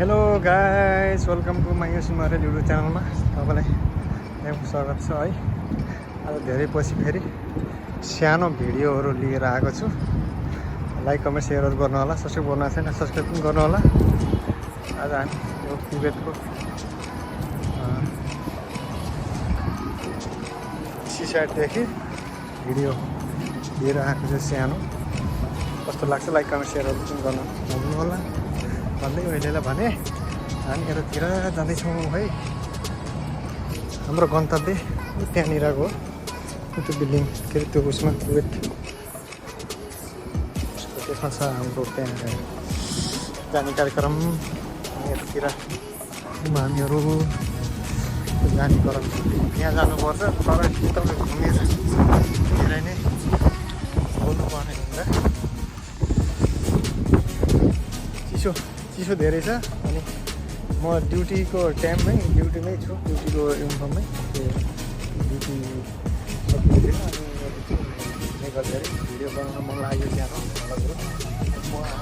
Hello guys, welcome to my Simral YouTube च्यानलमा तपाईँलाई एकदम स्वागत छ है। आज धेरै पछि फेरि सानो भिडियोहरू लिएर आएको छु। लाइक कमेन्ट सेयरहरू गर्नु होला, सब्सक्राइब गर्नु छैन सब्सक्राइब पनि गर्नु होला। आज हामी यो तिब्बतको सिसाइडदेखि भिडियो लिएर आएको छु सानो। कस्तो लाग्छ लाइक कमेन्ट सेयरहरू पनि गर्नु होला भन्दै अहिलेलाई भने हामी यतातिर जाँदैछौँ है। हाम्रो गन्तव्य त्यहाँनिरको हो, त्यो बिल्डिङ के अरे त्यो उसमा त्यसमा छ हाम्रो त्यहाँ जाने कार्यक्रम। यतातिर हामीहरू जाने क्रम त्यहाँ जानुपर्छ, तर तपाईँ घुमेर धेरै नै बोल्नुपर्ने हुन्छ। चिसो धेरै छ अनि म ड्युटीको टाइममै ड्युटीमै छु, ड्युटीको युनिफर्ममै ड्युटी सकिँदैन। अनि गर्दाखेरि भिडियो बनाउन मन लाग्यो सानो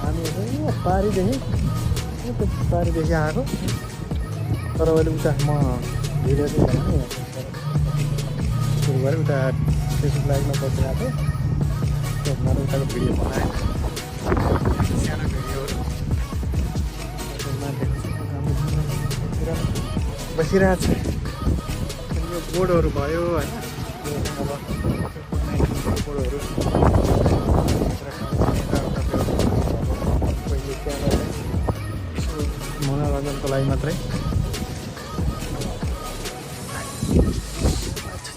हामीहरू पारीदेखि आएको, तर अहिले उता म भिडियो चाहिँ भने सुरु गरेँ उता फेसबुक लाइभमा बसिरहेको थिएँ। त्यसमा उताको भिडियो बनाएँ, सानो भिडियोहरू बसिरहेको छ। यो बोर्डहरू भयो होइन, बोर्डहरू पहिले त्यहाँ मनोरञ्जनको लागि मात्रै।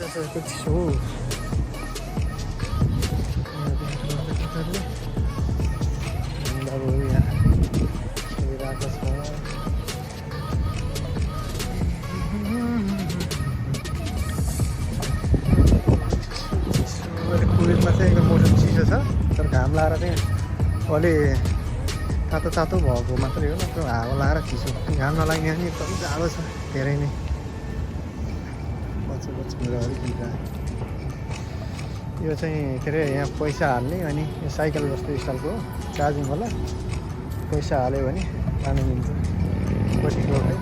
चिसो अब यहाँ खेलिरहेको छ। कुवेतमा चाहिँ एकदम मौसम चिसो छ, तर घाम लाएर चाहिँ अलि तातो भएको मात्रै हो, नत्र हावा लाएर चिसो। घाम नलाग्ने पनि एकदम जाडो छ धेरै नै। मेरो अलिक यो चाहिँ के अरे यहाँ पैसा हाल्ने, अनि यो साइकल जस्तो स्टाइलको हो, चार्जिङ होला। पैसा हाल्यो भने जानु मिल्छ। कति रोड है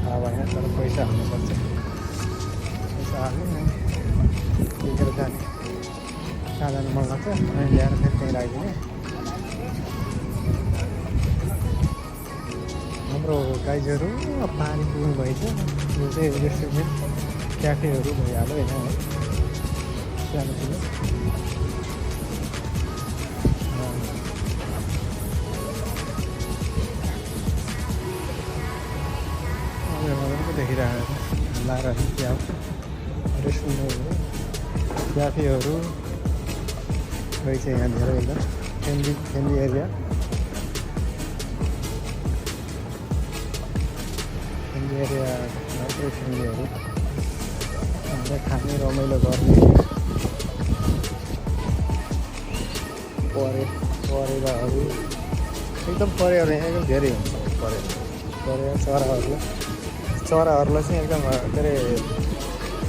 हावा होइन, तर पैसा हाल्नुपर्छ। पैसा हाल्ने अनि टिकेर जाने। कहाँ जानु मन लाग्छ अनि ल्याएर फेरि त्यहीँ राखिदिने। हाम्रो गाइजहरू पानी पुग्नु भएछ। यो चाहिँ रेस्टुरेन्ट क्याफेहरू भइहाल्यो होइन है, सानो ठुलो। देखिरहेको लाएर त्यहाँ रेस्टुरेन्टहरू क्याफेहरू रहेछ यहाँ धेरै एकदम फ्यामिली एरिया। मात्रै फ्यामिलीहरू खाने रमाइलो गर्ने। परेवाहरू एकदम परेवाहरू यहाँ एकदम धेरै हुन्छ। परेवा चराहरूलाई चाहिँ एकदम के अरे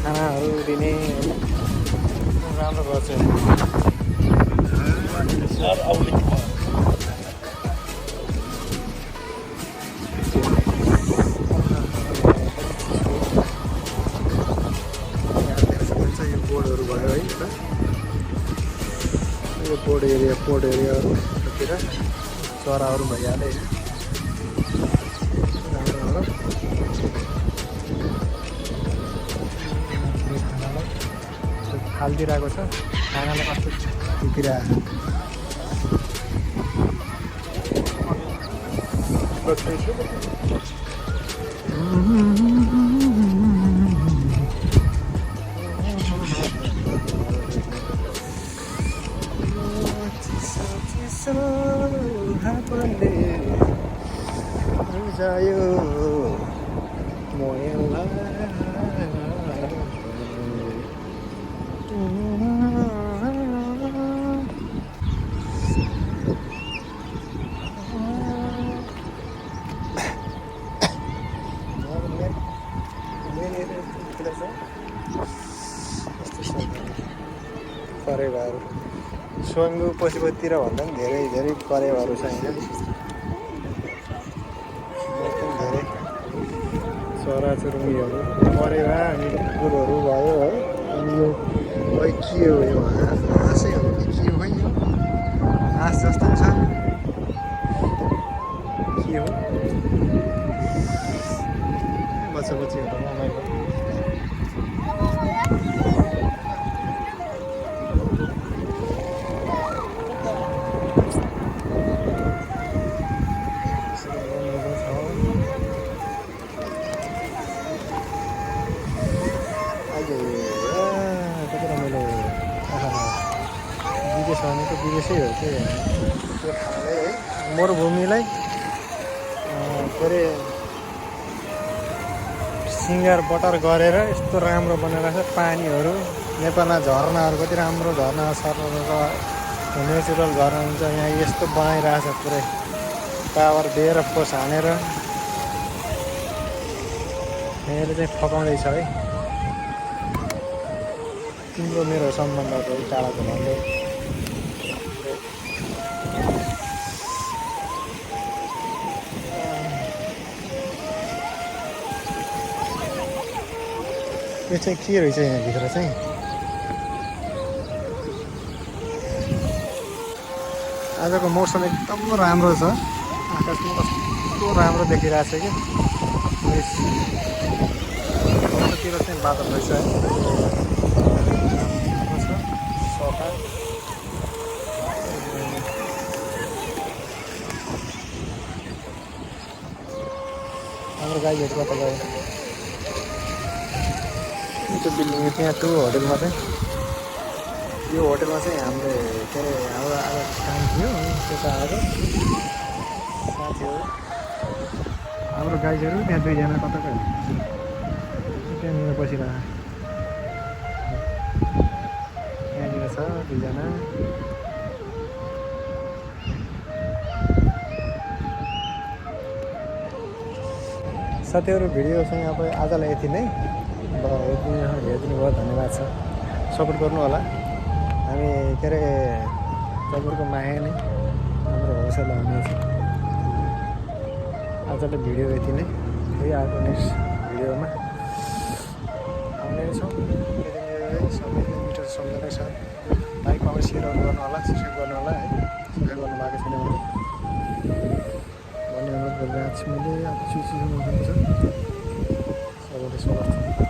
खानाहरू दिने राम्रो गर्छ। बोर्डहरू भयो है, यो पोर्ट एरियाहरूतिर चराहरू भइहाल्यो होइन। खालिदिरहेको छ खानालाई, कस्तो झुकिरहेको जायो मोयला। परेवाहरू स्वयम्भू पशुपतितिर भन्दा पनि धेरै परेवाहरू छ यहाँ। चराचुरुङ्गीहरू मरेर अनि कुकुरहरू भयो है। अनि यो खै के हो यो हाँसै हो कि के हो खै यो हाँस जस्तो छ के हो बच्चा बच्चीहरू रमाइलो कति रमाइलो विदेश भनेको विदेशै हो त्यो ठाउँलाई है मरुभूमिलाई के अरे सिँगार बटर गरेर यस्तो राम्रो बनाइरहेको छ। पानीहरू नेपालमा झरनाहरू कति राम्रो झरना सर्न नेचुरल झरना हुन्छ, यहाँ यस्तो बनाइरहेछ पुरै टावर दिएर फोस हानेर यहाँले चाहिँ फकाउँदैछ है। तिम्रो मेरो सम्बन्धको टाढाको भन्दै यो चाहिँ के रहेछ यहाँभित्र चाहिँ आजको मौसम एकदम राम्रो छ। आकाश पनि कस्तो राम्रो देखिरहेछ कि तिर चाहिँ बादल रहेछ है सफा। हाम्रो गाईहरू कता गयो त्यो बिल्डिङ त्यहाँ त्यो होटेलमा चाहिँ यो होटेलमा चाहिँ हामीले के अरे हाम्रो आज काम थियो त्यता आएर साथीहरू हाम्रो गाईहरू त्यहाँ दुईजना कता गयो त्यहाँनिर बसिरहेको त्यहाँनिर छ दुईजना। साथीहरू भिडियो चाहिँ अब आजलाई यति नै हेरिदिनु भयो धन्यवाद छ। सपोर्ट गर्नु होला। हामी के अरे तपाईँको माया नै हाम्रो हौसला हुनेछ। आजलाई भिडियो यति नै फेरि अर्को नेक्स्ट भिडियोमा आउने छौँ। सबैले मिठो सम्झनै छ। लाइक कमेन्ट सेयरहरू गर्नु होला, सब्सक्राइब गर्नु होला है। सब्सक्राइब गर्नु भएको छैन भने भन्ने अनुरोध गरिरहेको छु मैले। चिसो मौसम छ सबैले स्वागत छ।